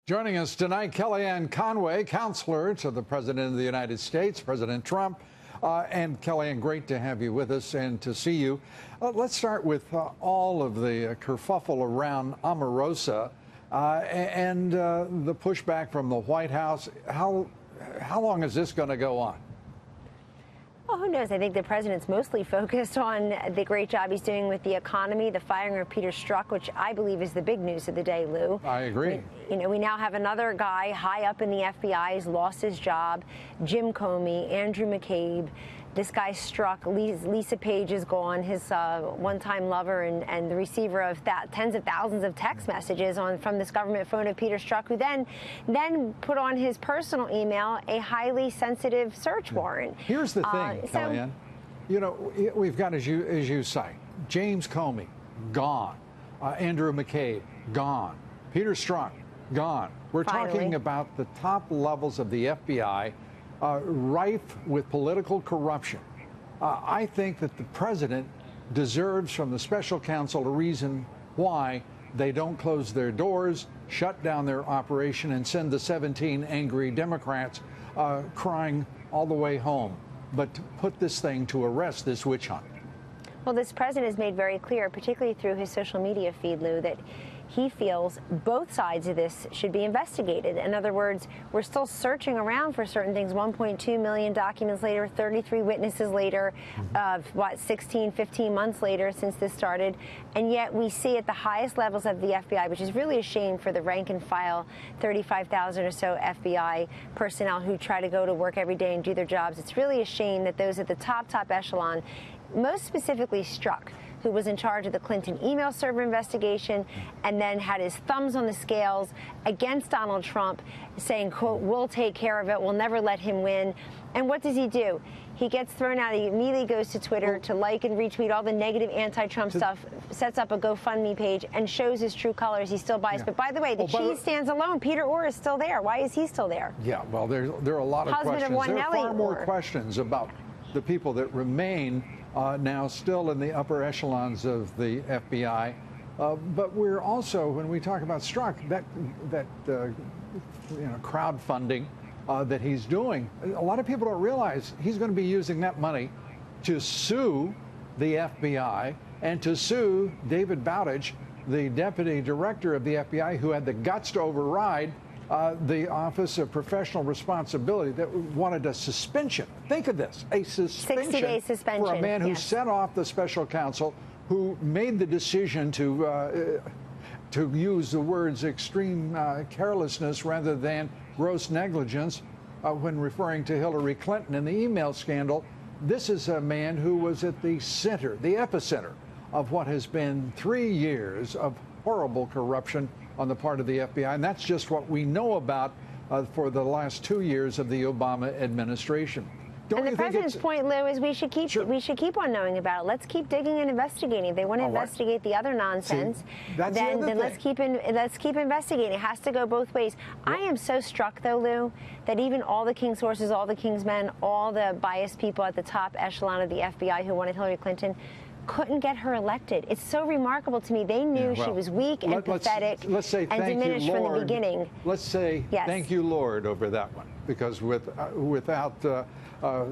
Joining us tonight, Kellyanne Conway, counselor to the President of the United States, President Trump. And Kellyanne, great to have you with us and to see you. Let's start with all of the kerfuffle around Omarosa and the pushback from the White House. How long is this going to go on? Well, who knows? I think the president's mostly focused on the great job he's doing with the economy, the firing of Peter Strzok, which I believe is the big news of the day, Lou. I agree. We now have another guy high up in the FBI who's lost his job, Jim Comey, Andrew McCabe. This guy Strzok, Lisa Page is gone, his one-time lover and the receiver of tens of thousands of text messages from this government phone of Peter Strzok, who then put on his personal email a highly sensitive search warrant. Here's the thing, Kellyanne. We've got, as you cite, James Comey, gone. Andrew McCabe, gone. Peter Strzok, gone. We're talking about the top levels of the FBI, rife with political corruption. I think that the president deserves from the special counsel a reason why they don't close their doors, shut down their operation, and send the 17 angry Democrats crying all the way home, but to put this thing to arrest, this witch hunt. Well, this president has made very clear, particularly through his social media feed, Lou, that he feels both sides of this should be investigated. In other words, we're still searching around for certain things. 1.2 million documents later, 33 witnesses later, 16, 15 months later since this started. And yet we see at the highest levels of the FBI, which is really a shame for the rank and file 35,000 or so FBI personnel who try to go to work every day and do their jobs. It's really a shame that those at the top echelon, most specifically Strzok, who was in charge of the Clinton email server investigation and then had his thumbs on the scales against Donald Trump, saying, quote, "We'll take care of it. We'll never let him win." And what does he do? He gets thrown out. He immediately goes to Twitter to like and retweet all the negative anti-Trump stuff, sets up a GoFundMe page, and shows his true colors. He's still biased. Yeah. But by the way, the cheese stands alone. Peter Orr is still there. Why is he still there? Yeah, well, there are a lot of questions. There are far more questions about the people that remain now still in the upper echelons of the FBI. But we're also, when we talk about Strzok, that crowdfunding that he's doing, a lot of people don't realize he's going to be using that money to sue the FBI and to sue David Bowditch, the deputy director of the FBI, who had the guts to override the Office of Professional Responsibility that wanted a suspension. Think of this, a suspension 60-day suspension for a man who set off the special counsel, who made the decision to use the words extreme carelessness rather than gross negligence when referring to Hillary Clinton in the email scandal. This is a man who was at the center, the epicenter of what has been 3 years of horrible corruption on the part of the FBI, and that's just what we know about for the last 2 years of the Obama administration. And the president's point, Lou, is we should keep on knowing about it. Let's keep digging and investigating. If they want to investigate the other nonsense, then let's keep investigating. It has to go both ways. I am so struck, though, Lou, that even all the King's horses, all the King's men, all the biased people at the top echelon of the FBI who wanted Hillary Clinton couldn't get her elected. It's so remarkable to me. They knew she was weak and pathetic and diminished from the beginning. Let's say thank you, Lord, over that one, because without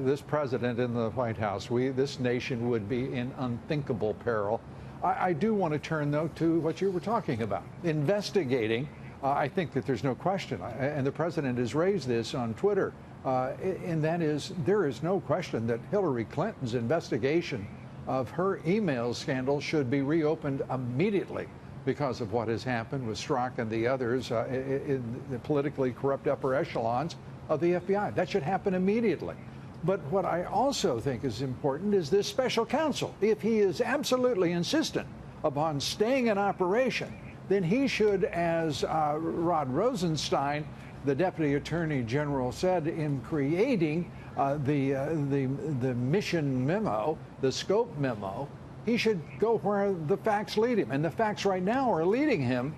this president in the White House, this nation would be in unthinkable peril. I do want to turn, though, to what you were talking about, investigating. I think that there's no question, and the president has raised this on Twitter, and that is, there is no question that Hillary Clinton's investigation of her email scandal should be reopened immediately because of what has happened with Strzok and the others in the politically corrupt upper echelons of the FBI. That should happen immediately. But what I also think is important is this special counsel. If he is absolutely insistent upon staying in operation, then he should, as Rod Rosenstein, the Deputy Attorney General, said in creating the mission memo, the scope memo, he should go where the facts lead him. And the facts right now are leading him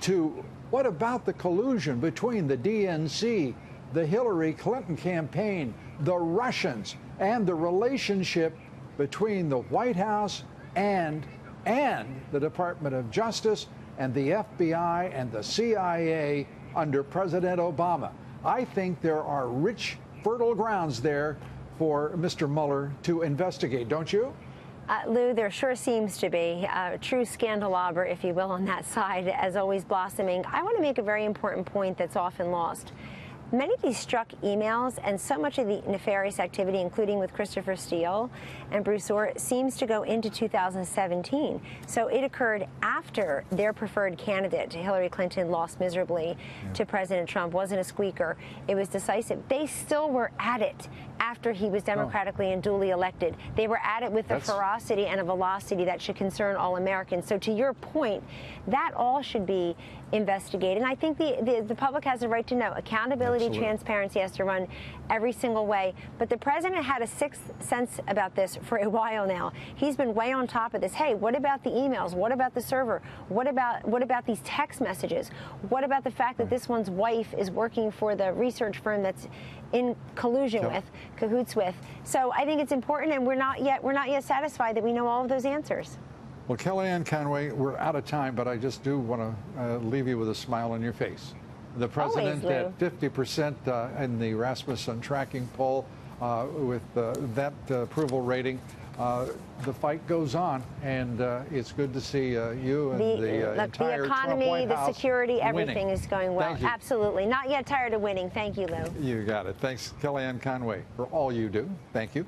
to what about the collusion between the DNC, the Hillary Clinton campaign, the Russians, and the relationship between the White House and the Department of Justice and the FBI and the CIA under President Obama. I think there are rich, fertile grounds there for Mr. Mueller to investigate, don't you? Lou, there sure seems to be a true scandalabra, if you will, on that side, as always blossoming. I want to make a very important point that's often lost. Many of these Strzok emails and so much of the nefarious activity, including with Christopher Steele and Bruce Orr, seems to go into 2017. So it occurred after their preferred candidate, Hillary Clinton, lost miserably to President Trump. Wasn't a squeaker. It was decisive. They still were at it after he was democratically and duly elected. They were at it with a ferocity and a velocity that should concern all Americans. So to your point, that all should be investigated. And I think the public has a right to know. Accountability, transparency has to run every single way. But the president had a sixth sense about this for a while now. He's been way on top of this. Hey, what about the emails? What about the server? What about these text messages? What about the fact that this one's wife is working for the research firm that's in collusion with, cahoots with? So I think it's important, and we're not yet satisfied that we know all of those answers. Well, Kellyanne Conway, we're out of time, but I just do want to leave you with a smile on your face. The president at 50% in the Rasmussen tracking poll with that approval rating. The fight goes on, and it's good to see you and the entire economy, Trump White the House security, everything winning. is going well. Absolutely. Not yet tired of winning. Thank you, Lou. You got it. Thanks, Kellyanne Conway, for all you do. Thank you.